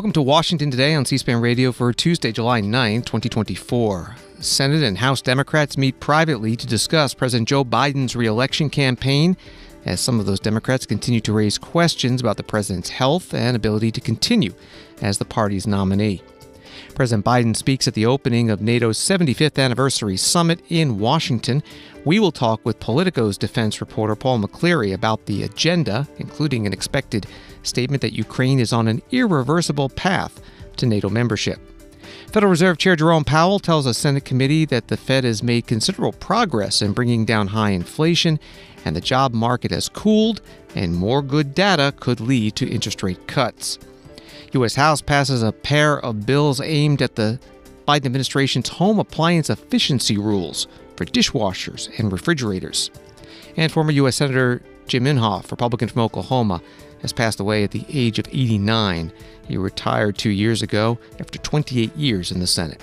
Welcome to Washington Today on C-SPAN Radio for Tuesday, July 9, 2024. Senate and House Democrats meet privately to discuss President Joe Biden's reelection campaign, as some of those Democrats continue to raise questions about the president's health and ability to continue as the party's nominee. President Biden speaks at the opening of NATO's 75th anniversary summit in Washington. We will talk with Politico's defense reporter Paul McCleary about the agenda, including an expected statement that Ukraine is on an irreversible path to NATO membership. Federal Reserve Chair Jerome Powell tells a Senate committee that the Fed has made considerable progress in bringing down high inflation, and the job market has cooled, and more good data could lead to interest rate cuts. U.S. House passes a pair of bills aimed at the Biden administration's home appliance efficiency rules for dishwashers and refrigerators. And former U.S. Senator Jim Inhofe, Republican from Oklahoma, has passed away at the age of 89. He retired 2 years ago after 28 years in the Senate.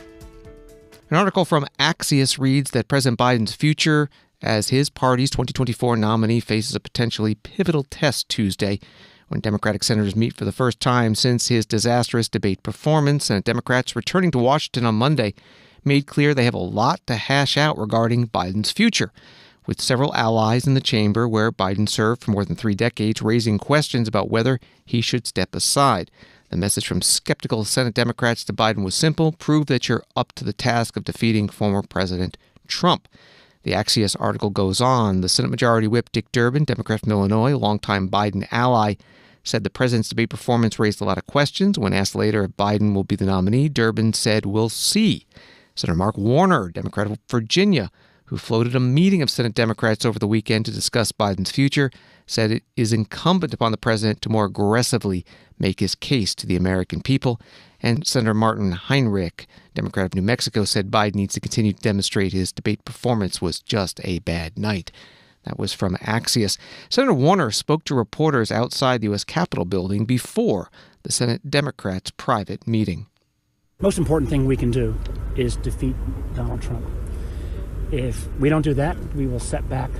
An article from Axios reads that President Biden's future as his party's 2024 nominee faces a potentially pivotal test Tuesday when Democratic senators meet for the first time since his disastrous debate performance. And Democrats returning to Washington on Monday made clear they have a lot to hash out regarding Biden's future, with several allies in the chamber where Biden served for more than 3 decades raising questions about whether he should step aside. The message from skeptical Senate Democrats to Biden was simple: prove that you're up to the task of defeating former President Trump. The Axios article goes on. The Senate Majority Whip Dick Durbin, Democrat from Illinois, a longtime Biden ally, said the president's debate performance raised a lot of questions. When asked later if Biden will be the nominee, Durbin said, "We'll see." Senator Mark Warner, Democrat of Virginia, who floated a meeting of Senate Democrats over the weekend to discuss Biden's future, said it is incumbent upon the president to more aggressively make his case to the American people. And Senator Martin Heinrich, Democrat of New Mexico, said Biden needs to continue to demonstrate his debate performance was just a bad night. That was from Axios. Senator Warner spoke to reporters outside the U.S. Capitol building before the Senate Democrats' private meeting. Most important thing we can do is defeat Donald Trump. If we don't do that, we will set back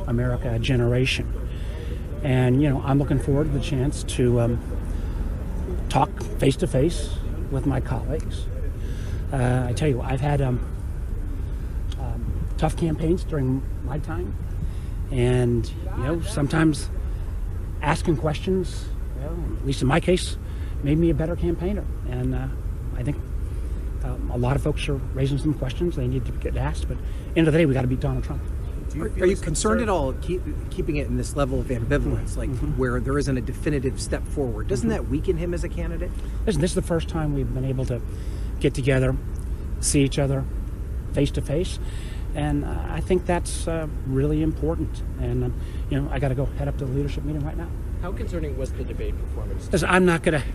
America a generation. And, I'm looking forward to the chance to talk face-to-face with my colleagues. I tell you, I've had tough campaigns during my time. And, sometimes asking questions, at least in my case, made me a better campaigner. And I think a lot of folks are raising some questions. They need to get asked. But at the end of the day, we got to beat Donald Trump. Are you concerned at all keeping it in this level of ambivalence, where there isn't a definitive step forward? Doesn't that weaken him as a candidate? Listen, this is the first time we've been able to get together, see each other face to face. And I think that's really important. And, I got to go head up to the leadership meeting right now. How concerning was the debate performance? Listen, I'm not going to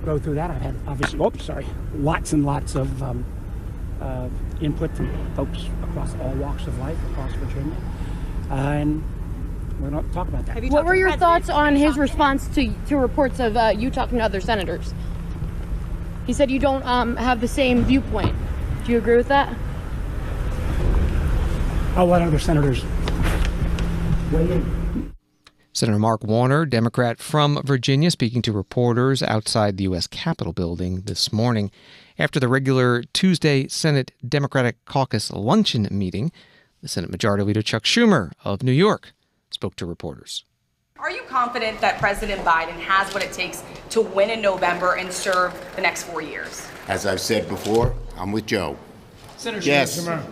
go through that. I've had, obviously, lots and lots of input from folks across all walks of life, across Virginia. And we're going to talk about that. What were your thoughts on his response to reports of you talking to other senators? He said you don't have the same viewpoint. Do you agree with that? I'll let other senators weigh in. Senator Mark Warner, Democrat from Virginia, speaking to reporters outside the U.S. Capitol building this morning. After the regular Tuesday Senate Democratic Caucus luncheon meeting, the Senate Majority Leader Chuck Schumer of New York spoke to reporters. Are you confident that President Biden has what it takes to win in November and serve the next 4 years? As I've said before, I'm with Joe. Senator yes. Schumer.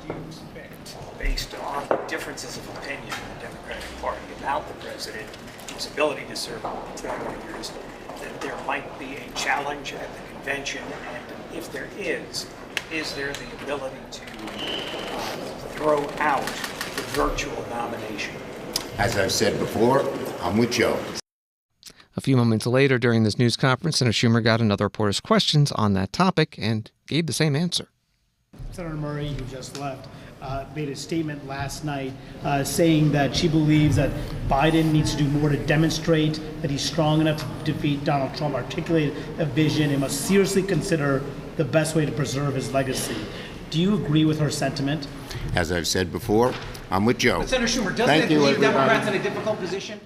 Do you expect, based on the differences of opinion in the Democratic Party about the president, his ability to serve 4 more years, that there might be a challenge at the convention? And if there is there the ability to throw out the virtual nomination? As I've said before, I'm with Joe. A few moments later during this news conference, Senator Schumer got another reporter's questions on that topic and gave the same answer. Senator Murray, who just left, made a statement last night saying that she believes that Biden needs to do more to demonstrate that he's strong enough to defeat Donald Trump, articulate a vision, and must seriously consider the best way to preserve his legacy. Do you agree with her sentiment? As I've said before, I'm with Joe. But Senator Schumer, doesn't it leave Democrats in a difficult position?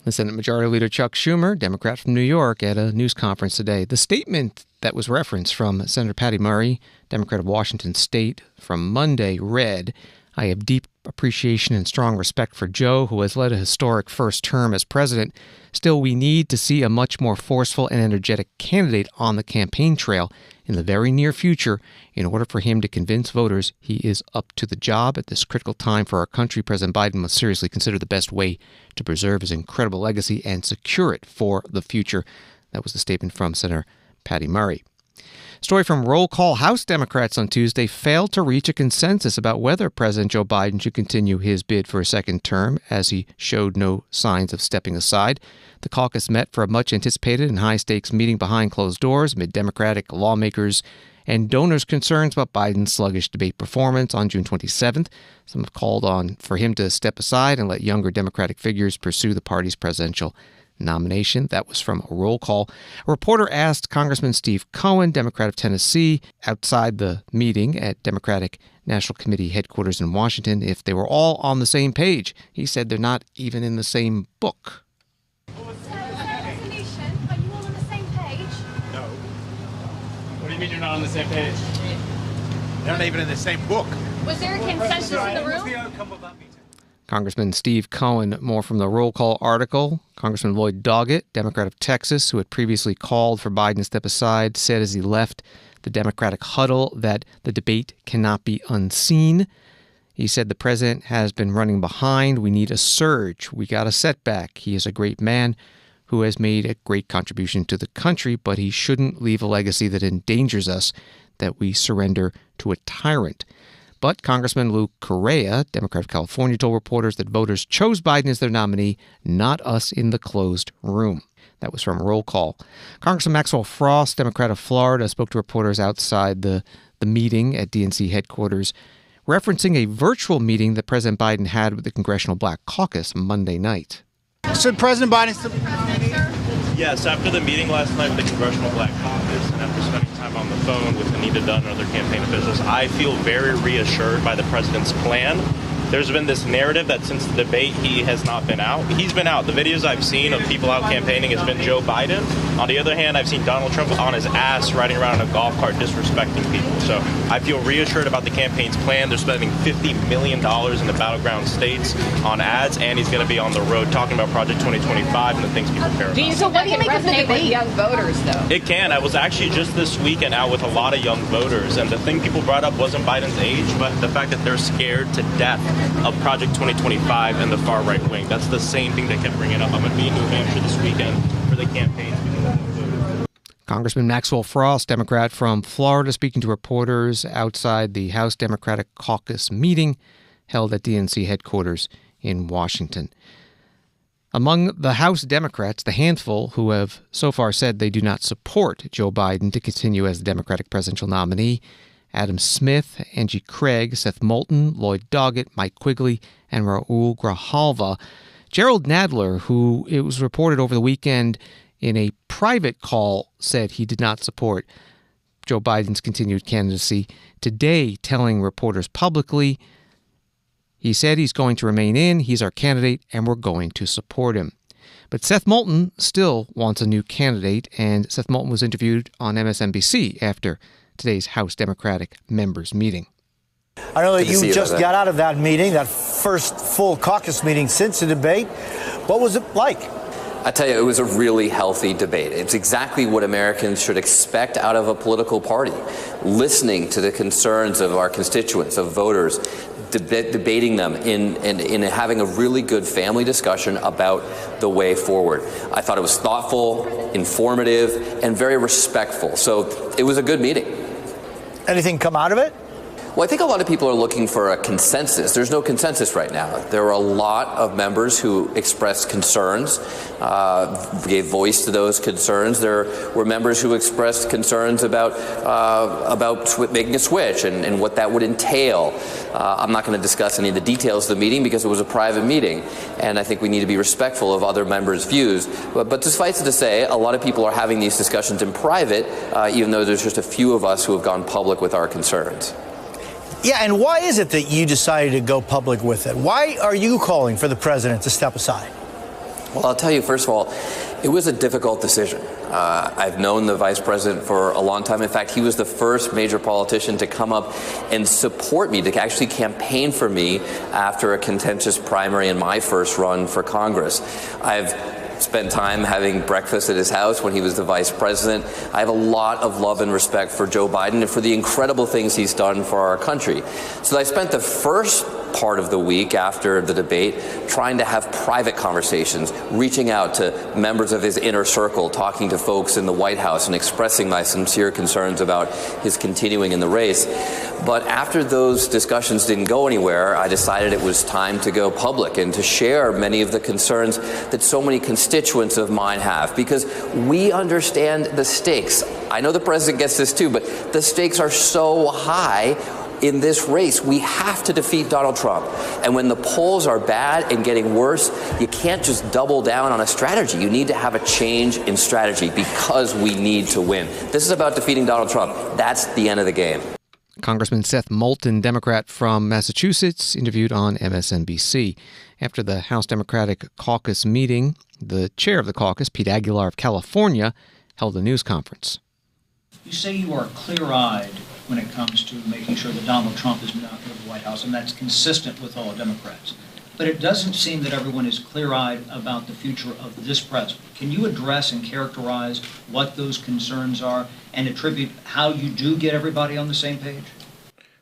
The Senate Majority Leader Chuck Schumer, Democrat from New York, at a news conference today. The statement that was referenced from Senator Patty Murray, Democrat of Washington State, from Monday read, "I have deep appreciation and strong respect for Joe, who has led a historic first term as president. Still, we need to see a much more forceful and energetic candidate on the campaign trail in the very near future in order for him to convince voters he is up to the job at this critical time for our country. President Biden must seriously consider the best way to preserve his incredible legacy and secure it for the future." That was the statement from Senator Patty Murray. Story from Roll Call. House Democrats on Tuesday failed to reach a consensus about whether President Joe Biden should continue his bid for a second term, as he showed no signs of stepping aside. The caucus met for a much-anticipated and high-stakes meeting behind closed doors amid Democratic lawmakers and donors' concerns about Biden's sluggish debate performance on June 27th. Some have called on for him to step aside and let younger Democratic figures pursue the party's presidential nomination. That was from a Roll Call. A reporter asked Congressman Steve Cohen, Democrat of Tennessee, outside the meeting at Democratic National Committee headquarters in Washington, if they were all on the same page. He said they're not even in the same book. Are you all on the same page? No. What do you mean you're not on the same page? They're not even in the same book. Was there a consensus in the room? What's the outcome of that meeting? Congressman Steve Cohen, more from the Roll Call article. Congressman Lloyd Doggett, Democrat of Texas, who had previously called for Biden to step aside, said as he left the Democratic huddle that the debate cannot be unseen. He said the president has been running behind. We need a surge. We got a setback. He is a great man who has made a great contribution to the country, but he shouldn't leave a legacy that endangers us, that we surrender to a tyrant. But Congressman Lou Correa, Democrat of California, told reporters that voters chose Biden as their nominee, not us in the closed room. That was from Roll Call. Congressman Maxwell Frost, Democrat of Florida, spoke to reporters outside the meeting at DNC headquarters, referencing a virtual meeting that President Biden had with the Congressional Black Caucus Monday night. Should President Biden... Yes, after the meeting last night with the Congressional Black Caucus and after spending time on the phone with Anita Dunn and other campaign officials, I feel very reassured by the president's plan. There's been this narrative that since the debate, he has not been out. He's been out. The videos I've seen of people out campaigning has been Joe Biden. On the other hand, I've seen Donald Trump on his ass riding around in a golf cart disrespecting people. So I feel reassured about the campaign's plan. They're spending $50 million in the battleground states on ads, and he's going to be on the road talking about Project 2025 and the things people care about. So what do you make of the debate with young voters, though? It can. I was actually just this weekend out with a lot of young voters, and the thing people brought up wasn't Biden's age, but the fact that they're scared to death of Project 2025 and the far right wing. That's the same thing they kept bringing up. I'm going to be in New Hampshire this weekend for the campaigns. Congressman Maxwell Frost, Democrat from Florida, speaking to reporters outside the House Democratic Caucus meeting held at DNC headquarters in Washington. Among the House Democrats, the handful who have so far said they do not support Joe Biden to continue as the Democratic presidential nominee: Adam Smith, Angie Craig, Seth Moulton, Lloyd Doggett, Mike Quigley, and Raul Grijalva. Gerald Nadler, who it was reported over the weekend in a private call said he did not support Joe Biden's continued candidacy, today telling reporters publicly he said he's going to remain in, he's our candidate, and we're going to support him. But Seth Moulton still wants a new candidate, and Seth Moulton was interviewed on MSNBC after today's House Democratic members' meeting. I know that you just got out of that meeting, that first full caucus meeting since the debate. What was it like? I tell you, it was a really healthy debate. It's exactly what Americans should expect out of a political party. Listening to the concerns of our constituents, of voters, debating them in having a really good family discussion about the way forward. I thought it was thoughtful, informative, and very respectful. So it was a good meeting. Anything come out of it? Well, I think a lot of people are looking for a consensus. There's no consensus right now. There were a lot of members who expressed concerns, gave voice to those concerns. There were members who expressed concerns about making a switch and what that would entail. I'm not going to discuss any of the details of the meeting because it was a private meeting, and I think we need to be respectful of other members' views. But suffice it to say, a lot of people are having these discussions in private, even though there's just a few of us who have gone public with our concerns. Yeah, and why is it that you decided to go public with it? Why are you calling for the president to step aside? Well, I'll tell you, first of all, it was a difficult decision. I've known the vice president for a long time. In fact, he was the first major politician to come up and support me, to actually campaign for me after a contentious primary in my first run for Congress. I've spent time having breakfast at his house when he was the vice president. I have a lot of love and respect for Joe Biden and for the incredible things he's done for our country. So I spent the first part of the week after the debate trying to have private conversations, reaching out to members of his inner circle, talking to folks in the White House and expressing my sincere concerns about his continuing in the race. But after those discussions didn't go anywhere, I decided it was time to go public and to share many of the concerns that so many constituents of mine have, because we understand the stakes. I know the president gets this too, but the stakes are so high in this race. We have to defeat Donald Trump. And when the polls are bad and getting worse, you can't just double down on a strategy. You need to have a change in strategy because we need to win. This is about defeating Donald Trump. That's the end of the game. Congressman Seth Moulton, Democrat from Massachusetts, interviewed on MSNBC. After the House Democratic Caucus meeting, the chair of the caucus, Pete Aguilar of California, held a news conference. You say you are clear-eyed when it comes to making sure that Donald Trump is not in the White House, and that's consistent with all Democrats. But it doesn't seem that everyone is clear-eyed about the future of this president. Can you address and characterize what those concerns are and attribute how you do get everybody on the same page?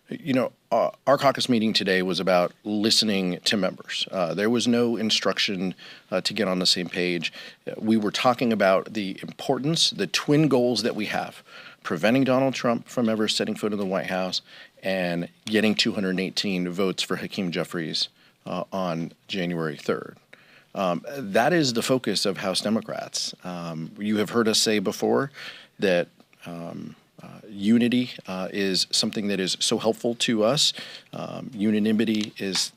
You know, our caucus meeting today was about listening to members. There was no instruction to get on the same page. We were talking about the importance, the twin goals that we have: preventing Donald Trump from ever setting foot in the White House and getting 218 votes for Hakeem Jeffries on January 3rd. That is the focus of House Democrats. You have heard us say before that unity is something that is so helpful to us. Unanimity is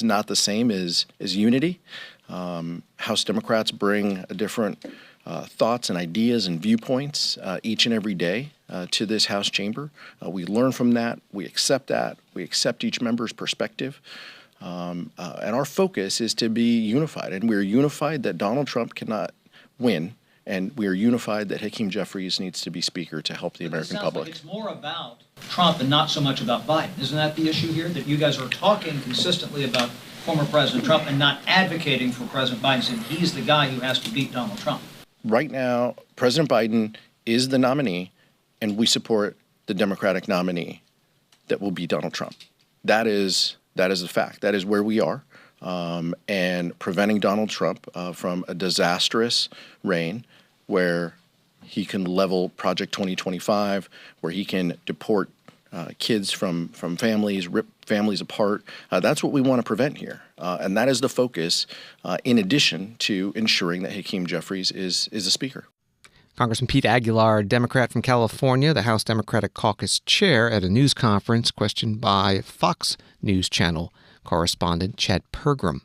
not the same as unity. House Democrats bring a different thoughts and ideas and viewpoints each and every day to this House chamber. We learn from that. We accept that. We accept each member's perspective. And our focus is to be unified. And we're unified that Donald Trump cannot win. And we are unified that Hakeem Jeffries needs to be Speaker to help the American public. Like it's more about Trump and not so much about Biden. Isn't that the issue here? That you guys are talking consistently about former President Trump and not advocating for President Biden, saying he's the guy who has to beat Donald Trump. Right now, President Biden is the nominee, and we support the Democratic nominee that will beat Donald Trump. That is a fact. That is where we are. And preventing Donald Trump from a disastrous reign where he can level Project 2025, where he can deport kids from families, rip families apart. That's what we want to prevent here. And that is the focus, in addition to ensuring that Hakeem Jeffries is a speaker. Congressman Pete Aguilar, Democrat from California, the House Democratic Caucus chair, at a news conference questioned by Fox News Channel correspondent Chad Pergram.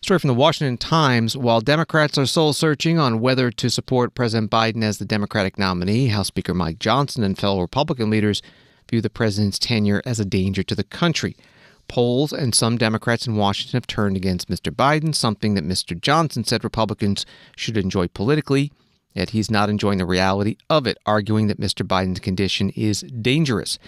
Story from the Washington Times. While Democrats are soul-searching on whether to support President Biden as the Democratic nominee, House Speaker Mike Johnson and fellow Republican leaders view the president's tenure as a danger to the country. Polls and some Democrats in Washington have turned against Mr. Biden, something that Mr. Johnson said Republicans should enjoy politically, yet he's not enjoying the reality of it, arguing that Mr. Biden's condition is dangerous.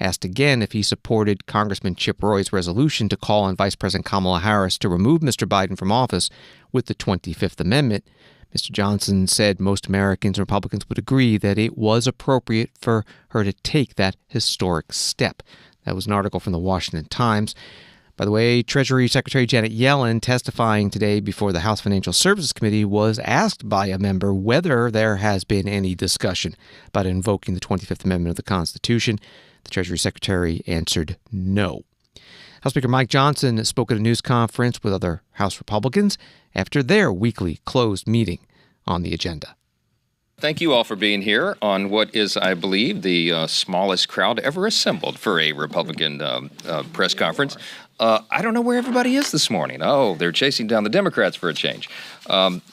Asked again if he supported Congressman Chip Roy's resolution to call on Vice President Kamala Harris to remove Mr. Biden from office with the 25th Amendment, Mr. Johnson said most Americans and Republicans would agree that it was appropriate for her to take that historic step. That was an article from the Washington Times. By the way, Treasury Secretary Janet Yellen, testifying today before the House Financial Services Committee, was asked by a member whether there has been any discussion about invoking the 25th Amendment of the Constitution. The Treasury Secretary answered no. House Speaker Mike Johnson spoke at a news conference with other House Republicans after their weekly closed meeting on the agenda. Thank you all for being here on what is, I believe, the smallest crowd ever assembled for a Republican press conference. I don't know where everybody is this morning. Oh, they're chasing down the Democrats for a change.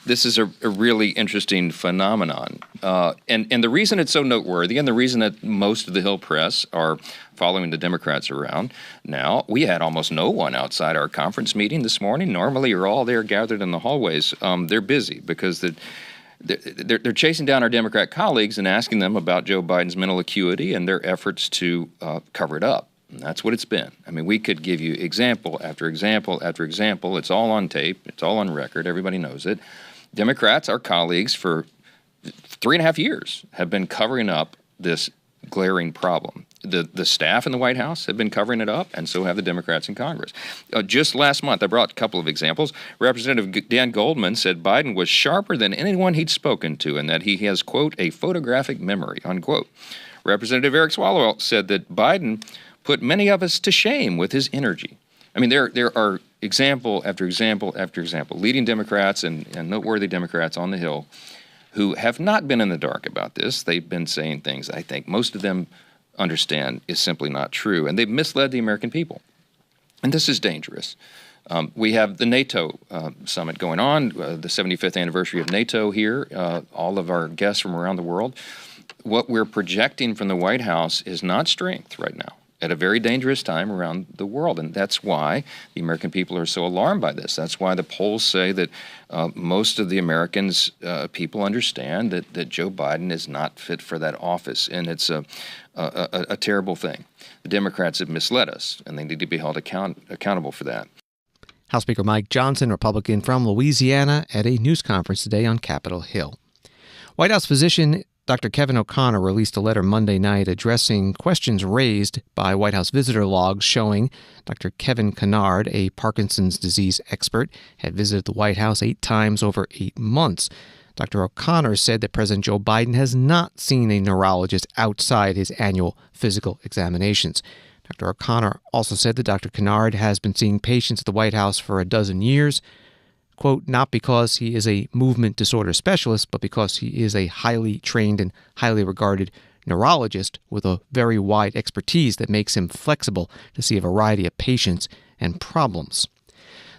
This is a really interesting phenomenon. And the reason it's so noteworthy and the reason that most of the Hill press are following the Democrats around now. We had almost no one outside our conference meeting this morning. Normally, you're all there gathered in the hallways. They're busy because they're chasing down our Democrat colleagues and asking them about Joe Biden's mental acuity and their efforts to cover it up. And that's what it's been. I mean, we could give you example after example after example. It's all on tape. It's all on record. Everybody knows it. Democrats, our colleagues, for 3.5 years have been covering up this glaring problem. The staff in the White House have been covering it up, and so have the Democrats in Congress. Just last month, I brought a couple of examples. Representative Dan Goldman said Biden was sharper than anyone he'd spoken to and that he has, quote, a photographic memory, unquote. Representative Eric Swalwell said that Biden put many of us to shame with his energy. I mean, there are example after example after example, leading Democrats and noteworthy Democrats on the Hill who have not been in the dark about this. They've been saying things I think most of them understand is simply not true, and they've misled the American people. And this is dangerous. We have the NATO summit going on, the 75th anniversary of NATO here, all of our guests from around the world. What we're projecting from the White House is not strength right now, at a very dangerous time around the world. And that's why the American people are so alarmed by this. That's why the polls say that most of the Americans, people understand that Joe Biden is not fit for that office. And it's a terrible thing. The Democrats have misled us, and they need to be held accountable for that. House Speaker Mike Johnson, Republican from Louisiana, at a news conference today on Capitol Hill. White House physician Dr. Kevin O'Connor released a letter Monday night addressing questions raised by White House visitor logs showing Dr. Kevin Kennard, a Parkinson's disease expert, had visited the White House 8 times over 8 months. Dr. O'Connor said that President Joe Biden has not seen a neurologist outside his annual physical examinations. Dr. O'Connor also said that Dr. Kennard has been seeing patients at the White House for 12 years, quote, not because he is a movement disorder specialist, but because he is a highly trained and highly regarded neurologist with a very wide expertise that makes him flexible to see a variety of patients and problems.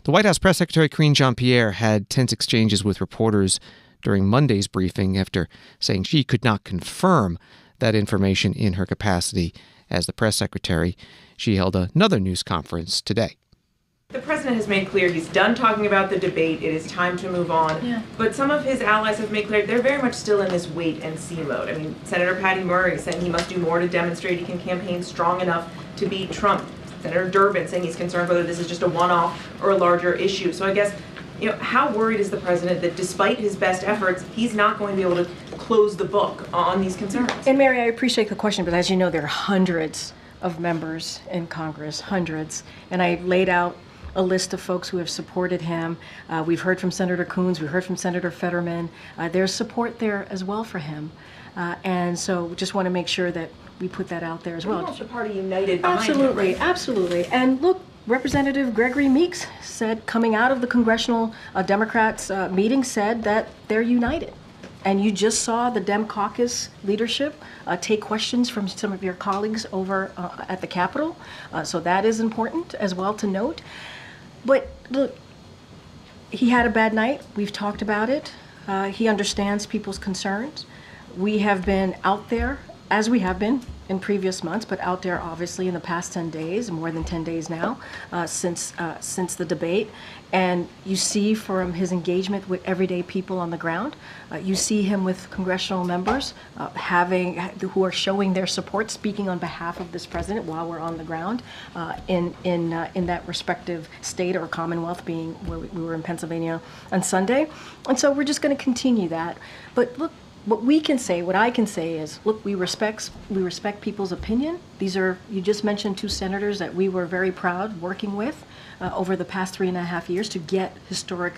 The White House Press Secretary Karine Jean-Pierre had tense exchanges with reporters during Monday's briefing after saying she could not confirm that information in her capacity as the press secretary. She held another news conference today. The president has made clear he's done talking about the debate. It is time to move on. Yeah. But some of his allies have made clear they're very much still in this wait and see mode. I mean, Senator Patty Murray saying he must do more to demonstrate he can campaign strong enough to beat Trump. Senator Durbin saying he's concerned whether this is just a one-off or a larger issue. So I guess, how worried is the president that despite his best efforts, he's not going to be able to close the book on these concerns? And Mary, I appreciate the question, but as you know, there are hundreds of members in Congress, hundreds. And I laid out a list of folks who have supported him. We've heard from Senator Coons, we've heard from Senator Fetterman. There's support there as well for him. And so we just want to make sure that we put that out there as well. We want the party united behind Absolutely, him, right? Absolutely. And look, Representative Gregory Meeks said, coming out of the Congressional Democrats meeting, said that they're united. And you just saw the Dem caucus leadership take questions from some of your colleagues over at the Capitol. So that is important as well to note. But look, he had a bad night. We've talked about it. He understands people's concerns. We have been out there, as we have been in previous months, but out there obviously in the past 10 days, more than 10 days now, since the debate. And you see from his engagement with everyday people on the ground, you see him with congressional members who are showing their support, speaking on behalf of this president while we're on the ground in that respective state or Commonwealth, being where we were in Pennsylvania on Sunday. And so we're just going to continue that. But look, what I can say is, look, we respect people's opinion. You just mentioned 2 senators that we were very proud working with over the past 3.5 years to get historic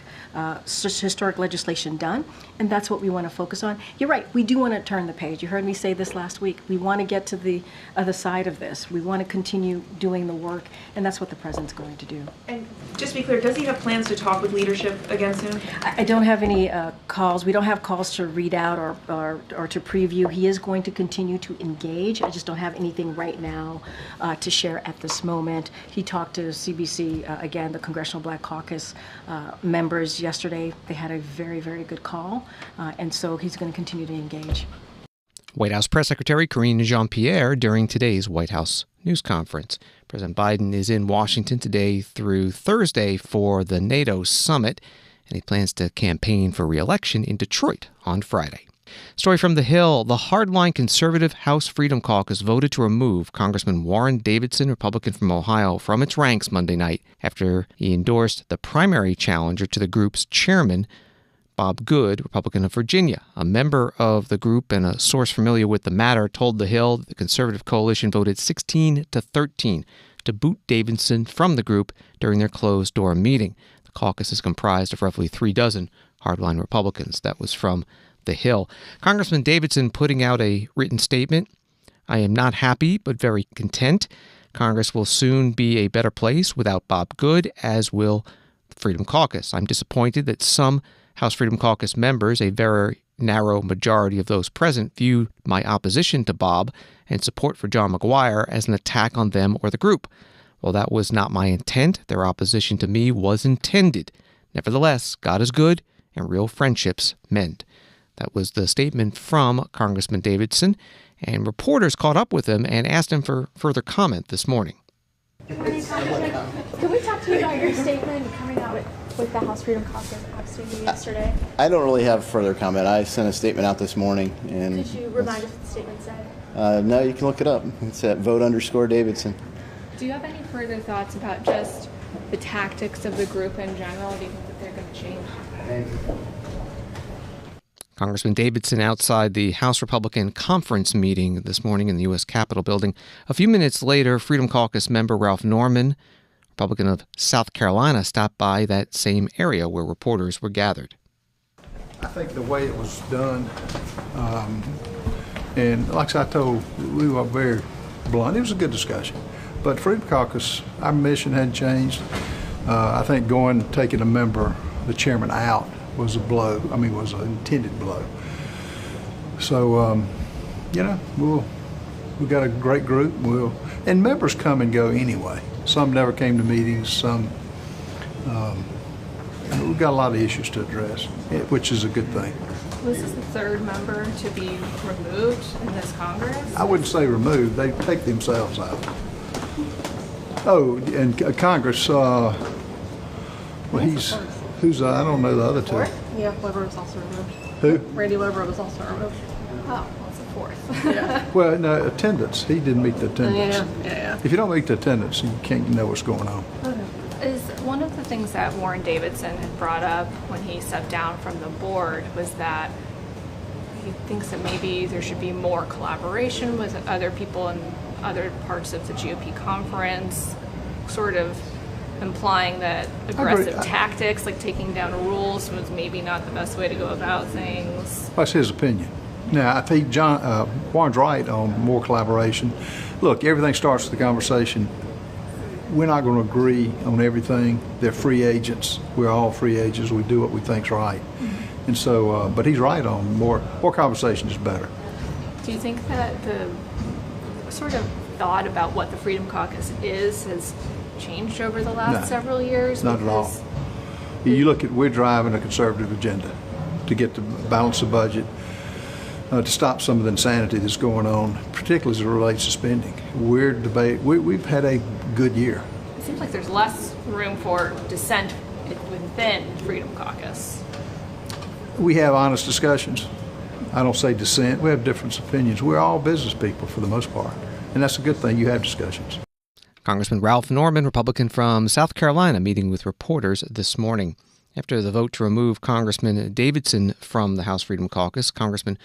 legislation done, and that's what we want to focus on. You're right, we do want to turn the page. You heard me say this last week. We want to get to the other side of this. We want to continue doing the work, and that's what the president's going to do. And just to be clear, does he have plans to talk with leadership against him? I don't have any calls. We don't have calls to read out or to preview. He is going to continue to engage. I just don't have anything right now to share at this moment. He talked to CBC, again, the Congressional Black Caucus members yesterday. They had a very, very good call, and so he's going to continue to engage. White House Press Secretary Karine Jean-Pierre during today's White House news conference. President Biden is in Washington today through Thursday for the NATO summit, and he plans to campaign for re-election in Detroit on Friday. Story from the Hill. The hardline conservative House Freedom Caucus voted to remove Congressman Warren Davidson, Republican from Ohio, from its ranks Monday night after he endorsed the primary challenger to the group's chairman, Bob Good, Republican of Virginia. A member of the group and a source familiar with the matter told The Hill that the conservative coalition voted 16-13 to boot Davidson from the group during their closed-door meeting. The caucus is comprised of roughly 36 hardline Republicans. That was from The Hill. Congressman Davidson putting out a written statement. I am not happy, but very content. Congress will soon be a better place without Bob Good, as will the Freedom Caucus. I'm disappointed that some House Freedom Caucus members, a very narrow majority of those present, viewed my opposition to Bob and support for John McGuire as an attack on them or the group. While that was not my intent, their opposition to me was intended. Nevertheless, God is good and real friendships mend. That was the statement from Congressman Davidson, and reporters caught up with him and asked him for further comment this morning. Can we talk to you about your statement coming out with the House Freedom Caucus yesterday? I don't really have further comment. I sent a statement out this morning. And could you remind us what the statement said? No, you can look it up. It's at vote_Davidson. Do you have any further thoughts about just the tactics of the group in general? Do you think that they're going to change? Congressman Davidson outside the House Republican conference meeting this morning in the U.S. Capitol building. A few minutes later, Freedom Caucus member Ralph Norman, Republican of South Carolina, stopped by that same area where reporters were gathered. I think the way it was done, and like I told, we were very blunt. It was a good discussion. But Freedom Caucus, our mission hadn't changed. I think taking a member, the chairman, out was a blow. I mean, was an intended blow. So, we've got a great group. And members come and go anyway. Some never came to meetings. Some, we've got a lot of issues to address, which is a good thing. Was this the third member to be removed in this Congress? I wouldn't say removed. They take themselves out. Oh, and Congress, who's I don't know the other two. Yeah, Weber was also removed. Who? Randy Weber was also removed. Oh, what's the fourth? Yeah. Well, no, attendance. He didn't meet the attendance. Yeah. If you don't meet the attendance, you can't know what's going on. Is one of the things that Warren Davidson had brought up when he stepped down from the board was that he thinks that maybe there should be more collaboration with other people in other parts of the GOP conference, sort of implying that aggressive tactics like taking down rules was maybe not the best way to go about things. That's his opinion. Now, I think Warren's right on more collaboration. Look, everything starts with the conversation. We're not going to agree on everything. They're free agents. We're all free agents. We do what we think's right. Mm-hmm. And so, but he's right on more conversation is better. Do you think that the sort of thought about what the Freedom Caucus is has changed over the last several years? Not at all. You look at, we're driving a conservative agenda to get to balance the budget, to stop some of the insanity that's going on, particularly as it relates to spending. We've had a good year. It seems like there's less room for dissent within Freedom Caucus. We have honest discussions. I don't say dissent. We have different opinions. We're all business people for the most part, and that's a good thing. You have discussions. Congressman Ralph Norman, Republican from South Carolina, meeting with reporters this morning. After the vote to remove Congressman Davidson from the House Freedom Caucus, Congressman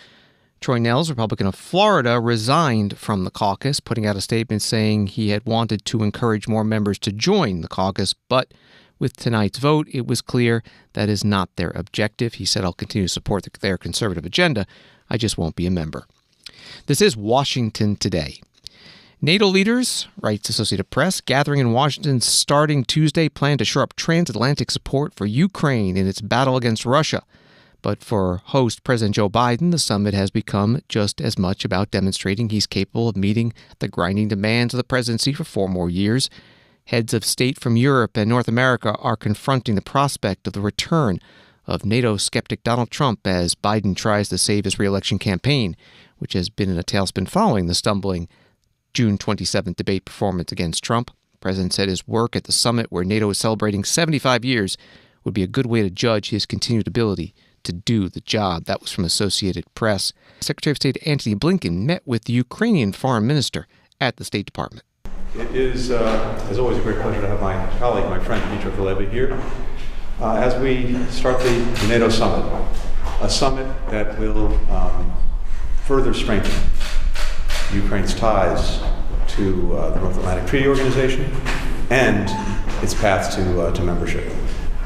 Troy Nehls, Republican of Florida, resigned from the caucus, putting out a statement saying he had wanted to encourage more members to join the caucus, but with tonight's vote, it was clear that is not their objective. He said, I'll continue to support their conservative agenda. I just won't be a member. This is Washington Today. NATO leaders, writes Associated Press, gathering in Washington starting Tuesday plan to shore up transatlantic support for Ukraine in its battle against Russia. But for host President Joe Biden, the summit has become just as much about demonstrating he's capable of meeting the grinding demands of the presidency for 4 more years. Heads of state from Europe and North America are confronting the prospect of the return of NATO skeptic Donald Trump as Biden tries to save his reelection campaign. which has been in a tailspin following the stumbling June 27th debate performance against Trump. The president said his work at the summit, where NATO is celebrating 75 years, would be a good way to judge his continued ability to do the job. That was from Associated Press. Secretary of State Antony Blinken met with the Ukrainian foreign minister at the State Department. It is, as always, a great pleasure to have my colleague, my friend, Dmitry Kuleba here as we start the NATO summit, a summit that will further strengthen Ukraine's ties to the North Atlantic Treaty Organization and its path to membership.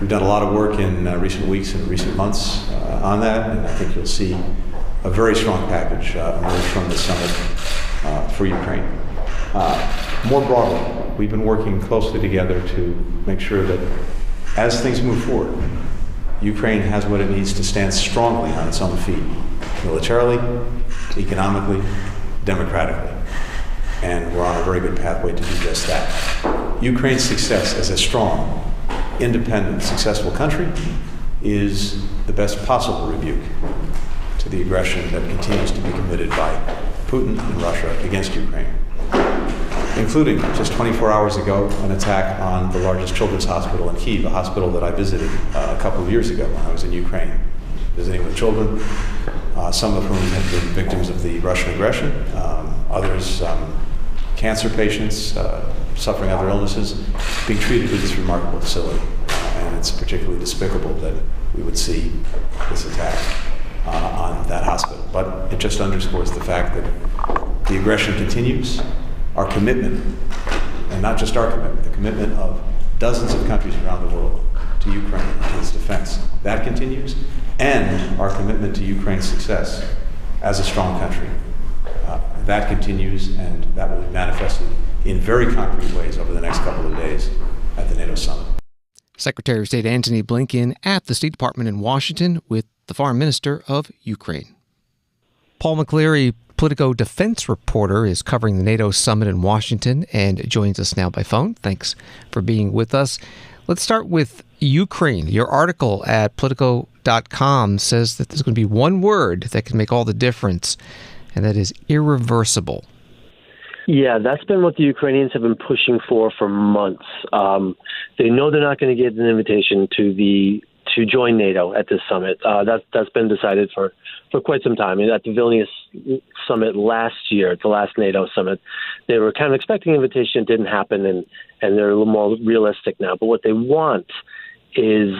We've done a lot of work in recent weeks and recent months on that, and I think you'll see a very strong package emerge from the summit for Ukraine. More broadly, we've been working closely together to make sure that as things move forward, Ukraine has what it needs to stand strongly on its own feet, militarily, economically, democratically. And we're on a very good pathway to do just that. Ukraine's success as a strong, independent, successful country is the best possible rebuke to the aggression that continues to be committed by Putin and Russia against Ukraine, including just 24 hours ago an attack on the largest children's hospital in Kyiv, a hospital that I visited a couple of years ago when I was in Ukraine, visiting with children, some of whom had been victims of the Russian aggression, others cancer patients suffering other illnesses, being treated at this remarkable facility. And it's particularly despicable that we would see this attack on that hospital. But it just underscores the fact that the aggression continues. Our commitment, and not just our commitment, the commitment of dozens of countries around the world to Ukraine and its defense, that continues, and our commitment to Ukraine's success as a strong country, that continues, and that will be manifested in very concrete ways over the next couple of days at the NATO summit. Secretary of State Antony Blinken at the State Department in Washington with the Foreign Minister of Ukraine. Paul McCleary, Politico defense reporter, is covering the NATO summit in Washington and joins us now by phone. Thanks for being with us. Let's start with Ukraine. Your article at Politico.com says that there's going to be one word that can make all the difference, and that is irreversible. Yeah, that's been what the Ukrainians have been pushing for months. They know they're not going to get an invitation to join NATO at this summit. That's been decided for quite some time. And at the Vilnius summit last year, the last NATO summit, they were kind of expecting an invitation. It didn't happen, and they're a little more realistic now. But what they want is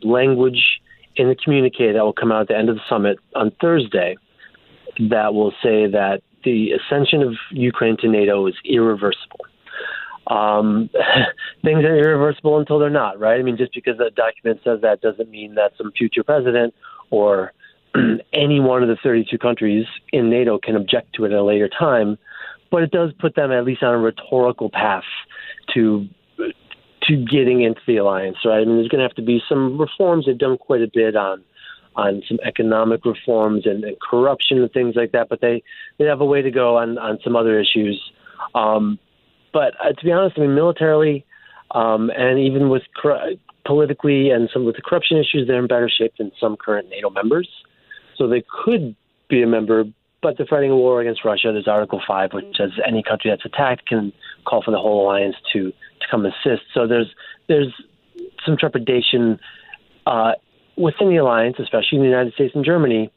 language in the communique that will come out at the end of the summit on Thursday that will say that the ascension of Ukraine to NATO is irreversible. Things are irreversible until they're not, right? I mean, just because that document says that doesn't mean that some future president or any one of the 32 countries in NATO can object to it at a later time, but it does put them at least on a rhetorical path to getting into the alliance, right? I mean, there's going to have to be some reforms. They've done quite a bit on some economic reforms and corruption and things like that, but they have a way to go on some other issues. But to be honest, I mean, militarily and even with politically and some with the corruption issues, they're in better shape than some current NATO members. So they could be a member, but they're fighting a war against Russia. There's Article 5, which says any country that's attacked can call for the whole alliance to come assist. So there's some trepidation within the alliance, especially in the United States and Germany,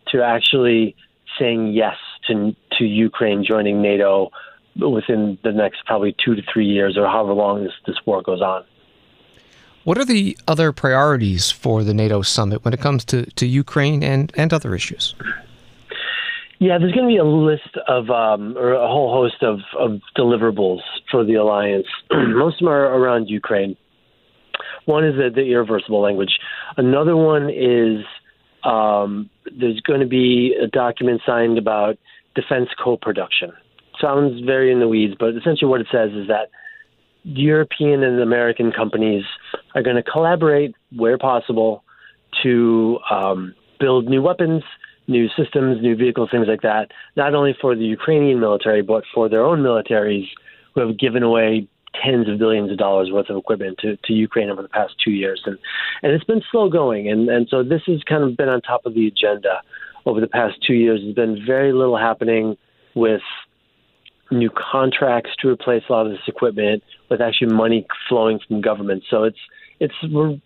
to actually saying yes to Ukraine joining NATO within the next probably 2 to 3 years, or however long this war goes on. What are the other priorities for the NATO summit when it comes to Ukraine and other issues? Yeah, there's going to be a list of, or a whole host of deliverables for the alliance. Most of them are around Ukraine. One is the irreversible language. Another one is there's going to be a document signed about defense co-production. Sounds very in the weeds, but essentially what it says is that European and American companies are going to collaborate where possible to build new weapons, new systems, new vehicles, things like that, not only for the Ukrainian military, but for their own militaries who have given away tens of billions of dollars worth of equipment to Ukraine over the past 2 years. And it's been slow going. And so this has kind of been on top of the agenda over the past 2 years, there's been very little happening with new contracts to replace a lot of this equipment, with actually money flowing from government. So we're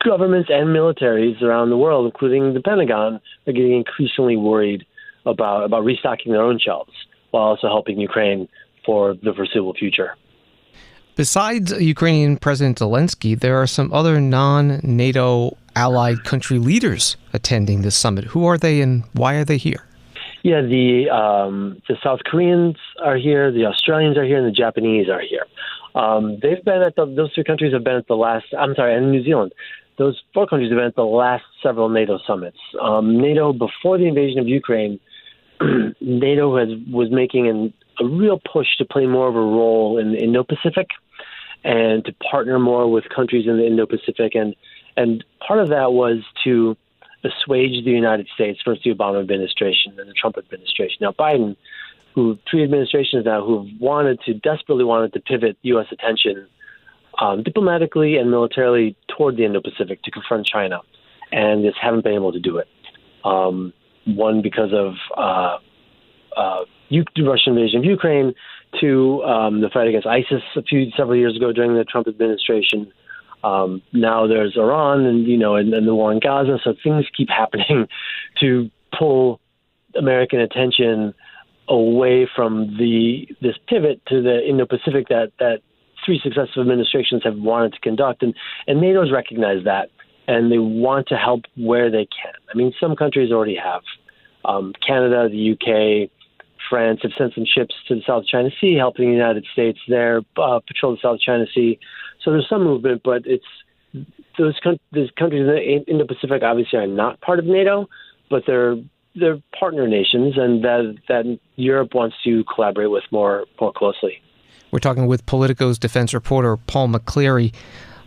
governments and militaries around the world, including the Pentagon, are getting increasingly worried about restocking their own shelves while also helping Ukraine for the foreseeable future. Besides Ukrainian President Zelensky, there are some other non-NATO allied country leaders attending this summit. Who are they and why are they here? Yeah, the South Koreans are here, the Australians are here, and the Japanese are here. They've been at those three countries have been at the last, and New Zealand. Those four countries have been at the last several NATO summits. NATO, before the invasion of Ukraine, NATO was making a real push to play more of a role in the Indo-Pacific and to partner more with countries in the Indo-Pacific. And part of that was to assuage the United States, first the Obama administration, then the Trump administration. Now Biden, who three administrations now who have desperately wanted to pivot U.S. attention diplomatically and militarily toward the Indo-Pacific to confront China, and just haven't been able to do it. One, because of the Russian invasion of Ukraine, two, the fight against ISIS several years ago during the Trump administration. Now there's Iran and the war in Gaza. So things keep happening to pull American attention away from this pivot to the Indo-Pacific that three successive administrations have wanted to conduct. And NATO's recognized that, and they want to help where they can. I mean, some countries already have. Canada, the UK, France have sent some ships to the South China Sea, helping the United States there patrol the South China Sea. So there's some movement, but those countries in the Indo-Pacific obviously are not part of NATO, but they're partner nations, and that Europe wants to collaborate with more closely. We're talking with Politico's defense reporter Paul McCleary.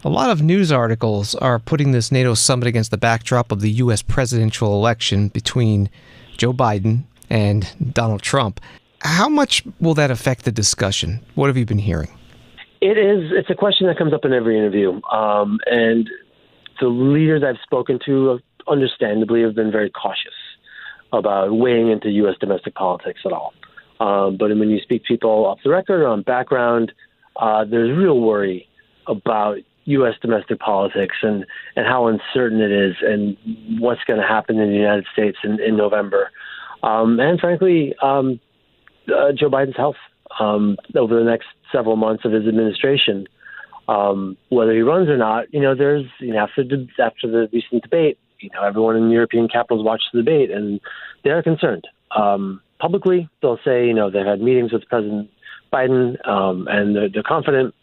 A lot of news articles are putting this NATO summit against the backdrop of the U.S. presidential election between Joe Biden and Donald Trump. How much will that affect the discussion? What have you been hearing? It's a question that comes up in every interview. And the leaders I've spoken to, understandably, have been very cautious about weighing into U.S. domestic politics at all. But when you speak to people off the record or on background, there's real worry about U.S. domestic politics and how uncertain it is and what's going to happen in the United States in November. And frankly, Joe Biden's health over the next several months of his administration, whether he runs or not. There's after the recent debate, everyone in European capitals watched the debate, and they're concerned. Publicly, they'll say they've had meetings with President Biden, and they're confident.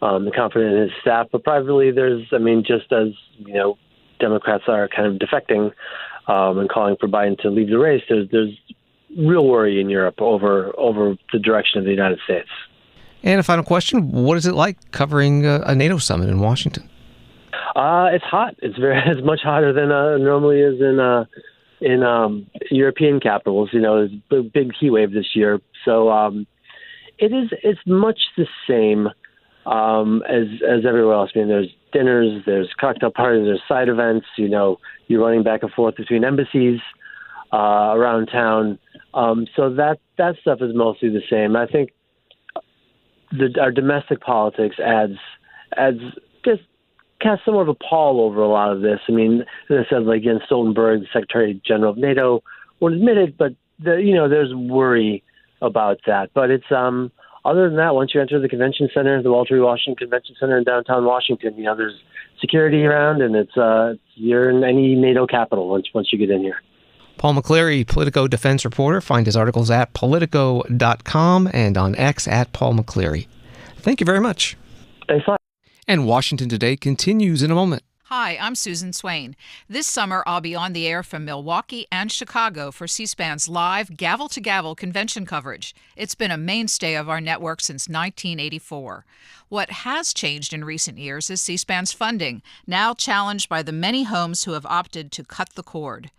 They're confident in his staff, but privately, just as Democrats are kind of defecting and calling for Biden to leave the race, there's real worry in Europe over the direction of the United States. And a final question: what is it like covering a NATO summit in Washington? It's hot. It's much hotter than it normally is in European capitals. There's a big heat wave this year, so it's much the same as everywhere else. I mean, there's dinners, there's cocktail parties, there's side events. You're running back and forth between embassies around town. So that stuff is mostly the same. I think our domestic politics adds just casts somewhat of a pall over a lot of this. I mean, as I said, like Jens Stoltenberg, the Secretary General of NATO, won't admit it, but there's worry about that. But it's other than that, once you enter the convention center, the Walter E. Washington Convention Center in downtown Washington, there's security around, and you're in any NATO capital once you get in here. Paul McCleary, Politico defense reporter. Find his articles at Politico.com and on X at Paul McCleary. Thank you very much. Thanks a lot. And Washington Today continues in a moment. Hi, I'm Susan Swain. This summer, I'll be on the air from Milwaukee and Chicago for C-SPAN's live gavel-to-gavel convention coverage. It's been a mainstay of our network since 1984. What has changed in recent years is C-SPAN's funding, now challenged by the many homes who have opted to cut the cord.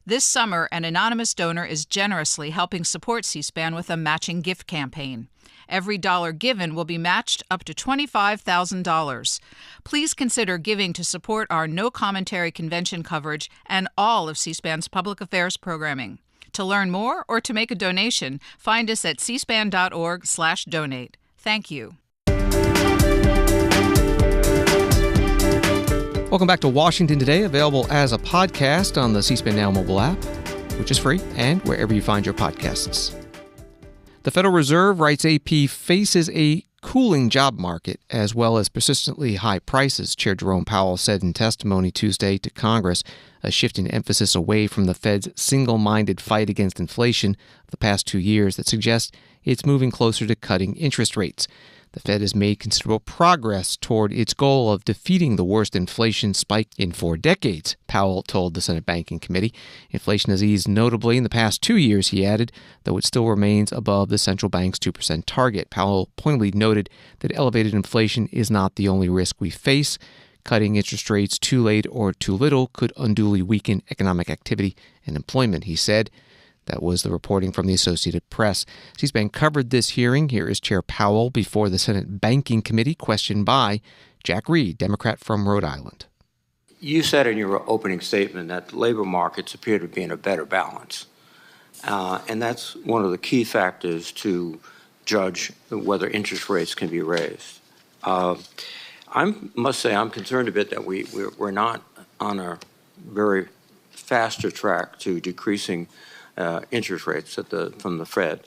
This summer, an anonymous donor is generously helping support C-SPAN with a matching gift campaign. Every dollar given will be matched up to $25,000. Please consider giving to support our No Commentary convention coverage and all of C-SPAN's public affairs programming. To learn more or to make a donation, find us at cspan.org/donate. Thank you. Welcome back to Washington Today, available as a podcast on the C-SPAN Now mobile app, which is free, and wherever you find your podcasts. The Federal Reserve, writes AP, faces a cooling job market as well as persistently high prices, Chair Jerome Powell said in testimony Tuesday to Congress, a shift in emphasis away from the Fed's single-minded fight against inflation of the past 2 years that suggests it's moving closer to cutting interest rates. The Fed has made considerable progress toward its goal of defeating the worst inflation spike in 4 decades, Powell told the Senate Banking Committee. Inflation has eased notably in the past 2 years, he added, though it still remains above the central bank's 2% target. Powell pointedly noted that elevated inflation is not the only risk we face. Cutting interest rates too late or too little could unduly weaken economic activity and employment, he said. That was the reporting from the Associated Press. C-SPAN covered this hearing. Here is Chair Powell before the Senate Banking Committee, questioned by Jack Reed, Democrat from Rhode Island. You said in your opening statement that labor markets appear to be in a better balance. And that's one of the key factors to judge whether interest rates can be raised. I must say I'm concerned a bit that we're not on a very faster track to decreasing interest rates from the Fed,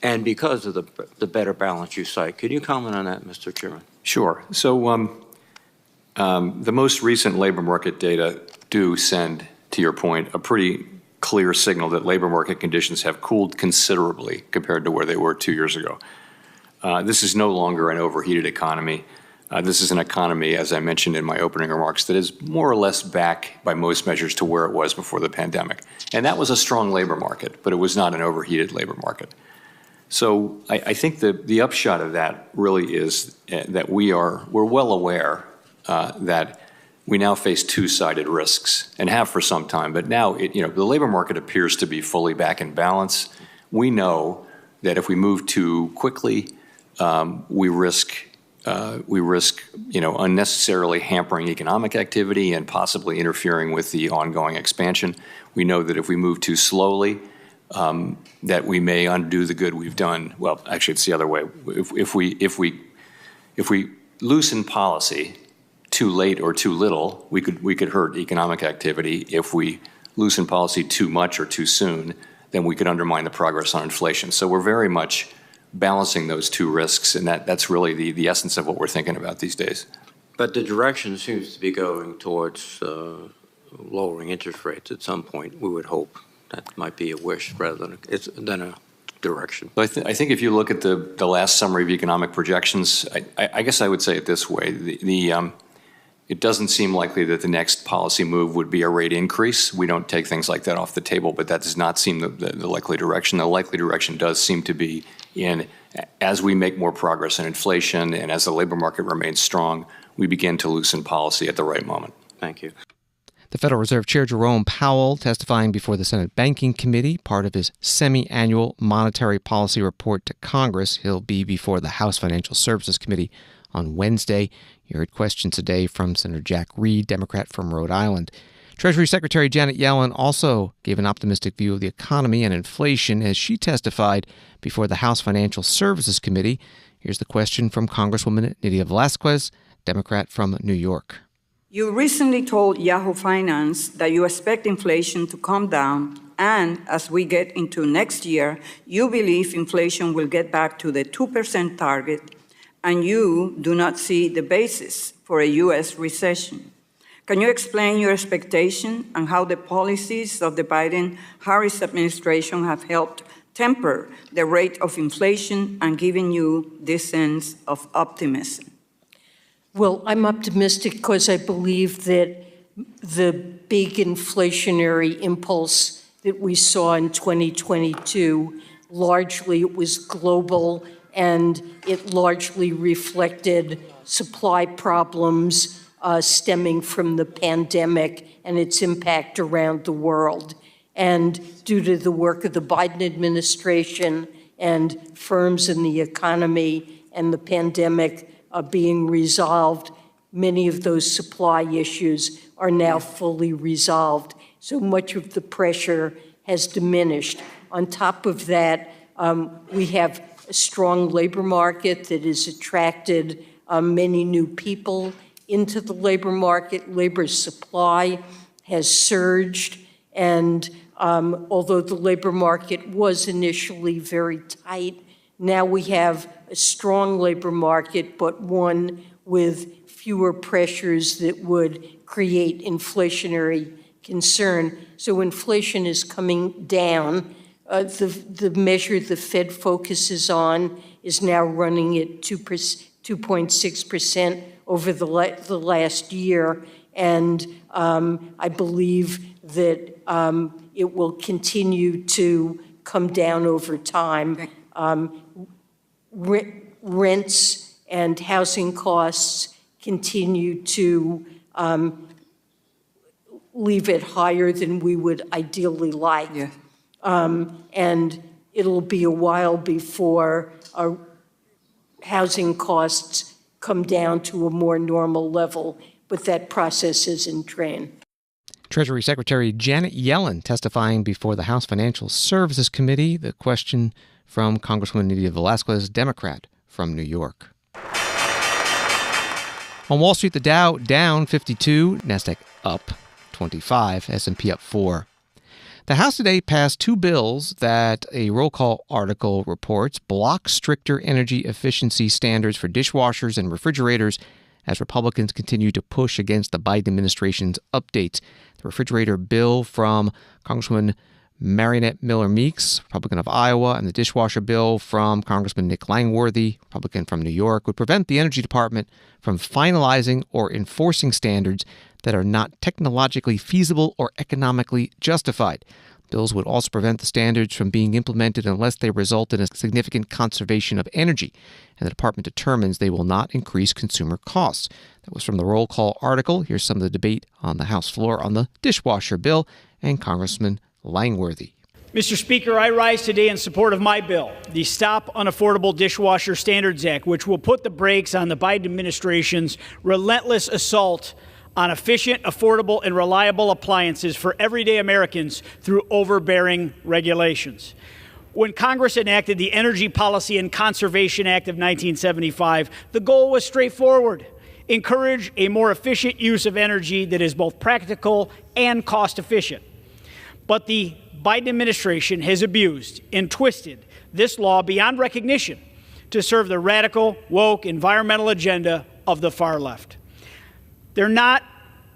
and because of the better balance you cite. Could you comment on that, Mr. Chairman? Sure. So the most recent labor market data do send, to your point, a pretty clear signal that labor market conditions have cooled considerably compared to where they were 2 years ago. This is no longer an overheated economy. This is an economy, as I mentioned in my opening remarks, that is more or less back by most measures to where it was before the pandemic. And that was a strong labor market, but it was not an overheated labor market. So I think the upshot of that really is that we're well aware that we now face two-sided risks and have for some time. But now the labor market appears to be fully back in balance. We know that if we move too quickly, we risk unnecessarily hampering economic activity and possibly interfering with the ongoing expansion. We know that if we move too slowly, that we may undo the good we've done. Well, actually, it's the other way. If we loosen policy too late or too little, we could hurt economic activity. If we loosen policy too much or too soon, then we could undermine the progress on inflation. So we're very much balancing those two risks, and that's really the essence of what we're thinking about these days. But the direction seems to be going towards lowering interest rates at some point. We would hope that might be a wish rather than a direction. I think if you look at the last summary of economic projections, I guess I would say it this way: it doesn't seem likely that the next policy move would be a rate increase. We don't take things like that off the table, but that does not seem the likely direction. The likely direction does seem to be as we make more progress in inflation and as the labor market remains strong, we begin to loosen policy at the right moment. Thank you. The Federal Reserve Chair Jerome Powell testifying before the Senate Banking Committee, part of his semi-annual monetary policy report to Congress. He'll be before the House Financial Services Committee on Wednesday. You heard questions today from Senator Jack Reed, Democrat from Rhode Island. Treasury Secretary Janet Yellen also gave an optimistic view of the economy and inflation as she testified before the House Financial Services Committee. Here's the question from Congresswoman Nydia Velázquez, Democrat from New York. You recently told Yahoo Finance that you expect inflation to come down, and as we get into next year, you believe inflation will get back to the 2% target, and you do not see the basis for a U.S. recession. Can you explain your expectation and how the policies of the Biden-Harris administration have helped temper the rate of inflation and given you this sense of optimism? Well, I'm optimistic because I believe that the big inflationary impulse that we saw in 2022, largely it was global and it largely reflected supply problems stemming from the pandemic and its impact around the world. And due to the work of the Biden administration and firms in the economy and the pandemic being resolved, many of those supply issues are now fully resolved. So much of the pressure has diminished. On top of that, we have a strong labor market that has attracted many new people into the labor market. Labor supply has surged, and although the labor market was initially very tight, now we have a strong labor market, but one with fewer pressures that would create inflationary concern. So inflation is coming down. The measure the Fed focuses on is now running at 2.6% over the last year, and I believe that it will continue to come down over time. Rents and housing costs continue to leave it higher than we would ideally like. Yeah. And it'll be a while before our housing costs come down to a more normal level, but that process is in train. Treasury Secretary Janet Yellen testifying before the House Financial Services Committee. The question from Congresswoman Nydia Velázquez, Democrat from New York. On Wall Street, the Dow down 52, NASDAQ up 25, S&P up 4. The House today passed two bills that a roll call article reports block stricter energy efficiency standards for dishwashers and refrigerators as Republicans continue to push against the Biden administration's updates. The refrigerator bill from Congresswoman Marionette Miller Meeks, Republican of Iowa, and the dishwasher bill from Congressman Nick Langworthy, Republican from New York, would prevent the Energy Department from finalizing or enforcing standards that are not technologically feasible or economically justified. Bills would also prevent the standards from being implemented unless they result in a significant conservation of energy, and the department determines they will not increase consumer costs. That was from the roll call article. Here's some of the debate on the House floor on the dishwasher bill and Congressman Langworthy. Mr. Speaker, I rise today in support of my bill, the Stop Unaffordable Dishwasher Standards Act, which will put the brakes on the Biden administration's relentless assault on efficient, affordable, and reliable appliances for everyday Americans through overbearing regulations. When Congress enacted the Energy Policy and Conservation Act of 1975, the goal was straightforward: encourage a more efficient use of energy that is both practical and cost efficient. But the Biden administration has abused and twisted this law beyond recognition to serve the radical, woke, environmental agenda of the far left. They're not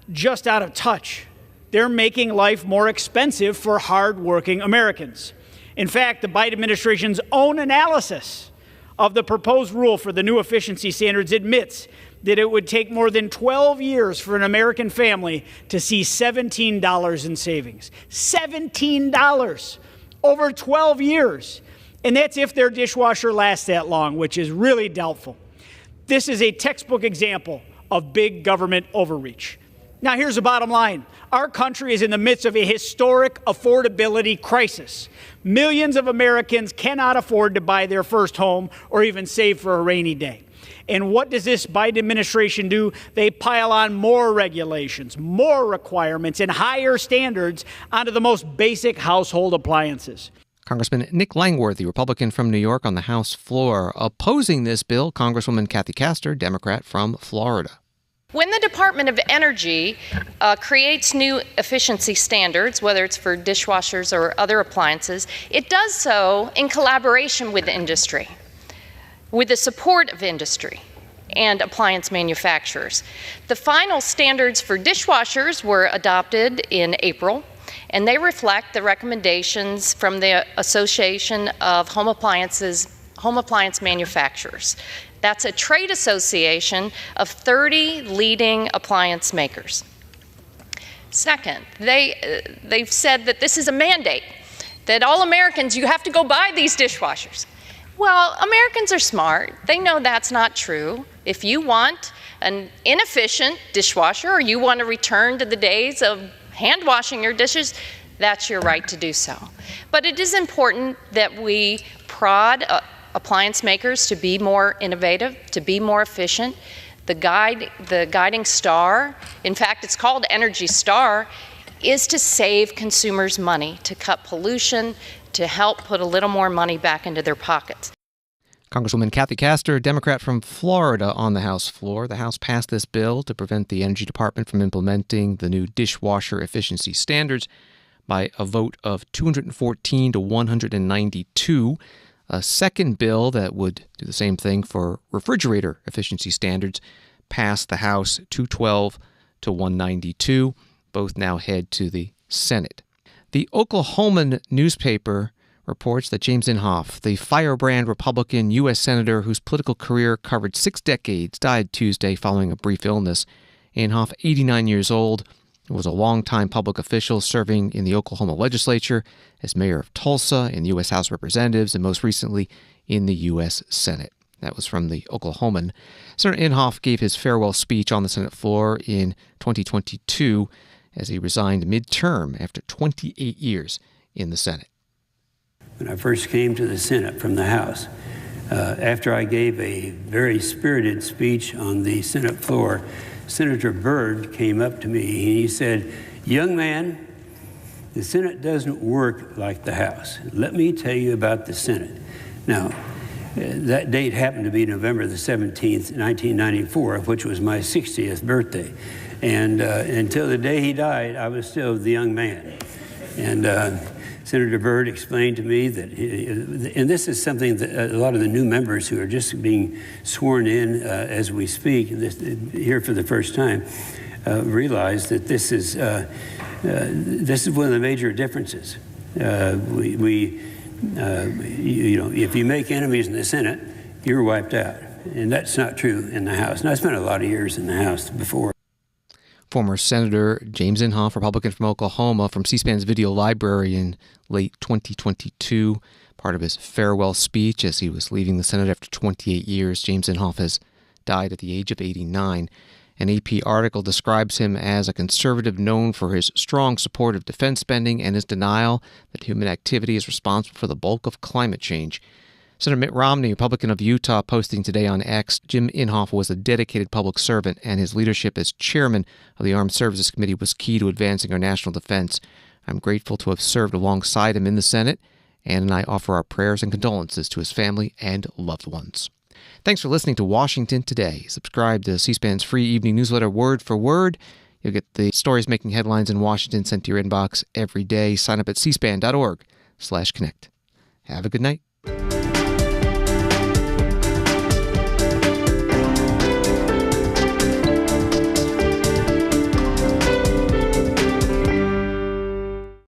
just out of touch. They're making life more expensive for hardworking Americans. In fact, the Biden administration's own analysis of the proposed rule for the new efficiency standards admits that it would take more than 12 years for an American family to see $17 in savings. $17 over 12 years. And that's if their dishwasher lasts that long, which is really doubtful. This is a textbook example of big government overreach. Now, here's the bottom line. Our country is in the midst of a historic affordability crisis. Millions of Americans cannot afford to buy their first home or even save for a rainy day. And what does this Biden administration do? They pile on more regulations, more requirements, and higher standards onto the most basic household appliances. Congressman Nick Langworthy, Republican from New York, on the House floor. Opposing this bill, Congresswoman Kathy Castor, Democrat from Florida. When the Department of Energy creates new efficiency standards, whether it's for dishwashers or other appliances, it does so in collaboration with industry, with the support of industry and appliance manufacturers. The final standards for dishwashers were adopted in April, and they reflect the recommendations from the Association of Home Appliance Manufacturers. That's a trade association of 30 leading appliance makers. Second, they've said that this is a mandate, that all Americans, you have to go buy these dishwashers. Well, Americans are smart. They know that's not true. If you want an inefficient dishwasher or you want to return to the days of hand washing your dishes, that's your right to do so. But it is important that we prod appliance makers to be more innovative, to be more efficient. The guiding star, in fact, it's called Energy Star, is to save consumers money, to cut pollution, to help put a little more money back into their pockets. Congresswoman Kathy Castor, Democrat from Florida, on the House floor. The House passed this bill to prevent the Energy Department from implementing the new dishwasher efficiency standards by a vote of 214 to 192. A second bill that would do the same thing for refrigerator efficiency standards passed the House 212 to 192. Both now head to the Senate. The Oklahoman newspaper reports that James Inhofe, the firebrand Republican U.S. Senator whose political career covered 6 decades, died Tuesday following a brief illness. Inhofe, 89 years old, was a longtime public official serving in the Oklahoma legislature as mayor of Tulsa, in the U.S. House of Representatives, and most recently in the U.S. Senate. That was from the Oklahoman. Senator Inhofe gave his farewell speech on the Senate floor in 2022 as he resigned mid-term after 28 years in the Senate. When I first came to the Senate from the House, after I gave a very spirited speech on the Senate floor, Senator Byrd came up to me and he said, "Young man, the Senate doesn't work like the House. Let me tell you about the Senate." Now, that date happened to be November the 17th, 1994, which was my 60th birthday. And until the day he died, I was still the young man. And Senator Byrd explained to me that, and this is something that a lot of the new members who are just being sworn in as we speak, here for the first time, realize that this is one of the major differences. If you make enemies in the Senate, you're wiped out. And that's not true in the House. And I spent a lot of years in the House before. Former Senator James Inhofe, Republican from Oklahoma, from C-SPAN's video library in late 2022, part of his farewell speech as he was leaving the Senate after 28 years. James Inhofe has died at the age of 89. An AP article describes him as a conservative known for his strong support of defense spending and his denial that human activity is responsible for the bulk of climate change. Senator Mitt Romney, Republican of Utah, posting today on X, Jim Inhofe was a dedicated public servant, and his leadership as chairman of the Armed Services Committee was key to advancing our national defense. I'm grateful to have served alongside him in the Senate, and I offer our prayers and condolences to his family and loved ones. Thanks for listening to Washington Today. Subscribe to C-SPAN's free evening newsletter, Word for Word. You'll get the stories making headlines in Washington sent to your inbox every day. Sign up at cspan.org/connect. Have a good night.